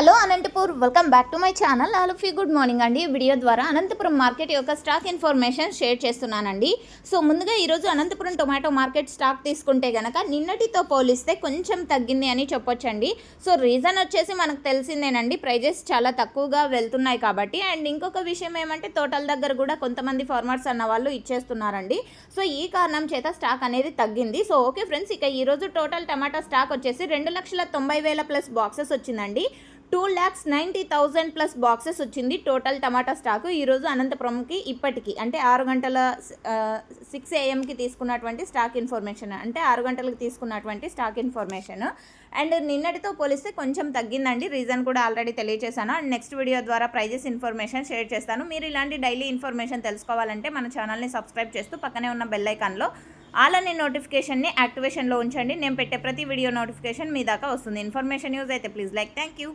Hello Anantapur, welcome back to my channel. All good morning అండి. Video ద్వారా Anantapuram market యొక్క stock information share చేస్తున్నానండి. So ముందుగా ఈరోజు అనంతపురం టొమాటో మార్కెట్ స్టాక్ తీసుకుంటే కనుక నిన్నటితో పోలిస్తే కొంచెం తగ్గింది అని చెప్పొచ్చండి. సో రీజన్ వచ్చేసి మనకు తెలిసిందేనండి, ప్రైజెస్ చాలా తక్కువగా వెళ్తున్నాయి కాబట్టి. అండ్ ఇంకొక విషయం ఏమంటే తోటల దగ్గర కూడా కొంతమంది ఫార్మర్స్ అన్న వాళ్ళు ఇచ్చేస్తున్నారండి. సో ఈ కారణం చేత స్టాక్ అనేది తగ్గింది. సో ఓకే ఫ్రెండ్స్, ఇక ఈరోజు టోటల్ టమాటా స్టాక్ వచ్చేసి 2,90,000 ప్లస్ బాక్సెస్ వచ్చిందండి. 2,90,000 ప్లస్ బాక్సెస్ వచ్చింది టోటల్ టమాటా స్టాకు ఈరోజు అనంతపురంకి. ఇప్పటికి అంటే 6 గంటల 6 AM తీసుకున్నటువంటి స్టాక్ ఇన్ఫర్మేషన్, అంటే 6 గంటలకు తీసుకున్నటువంటి స్టాక్ ఇన్ఫర్మేషన్. అండ్ నిన్నటితో పోలిస్తే కొంచెం తగ్గిందండి. రీజన్ కూడా ఆల్రెడీ తెలియజేశాను. అండ్ నెక్స్ట్ వీడియో ద్వారా ప్రైజెస్ ఇన్ఫర్మేషన్ షేర్ చేస్తాను. మీరు ఇలాంటి డైలీ ఇన్ఫర్మేషన్ తెలుసుకోవాలంటే మన ఛానల్ని సబ్స్క్రైబ్ చేస్తూ పక్కనే ఉన్న బెల్ ఐకాన్లో ఆల్ అనే నోటిఫికేషన్ని యాక్టివేషన్లో ఉంచండి. నేను పెట్టే ప్రతి వీడియో నోటిఫికేషన్ మీ దాకా వస్తుంది. ఇన్ఫర్మేషన్ యూజ్ అయితే ప్లీజ్ లైక్. Thank you.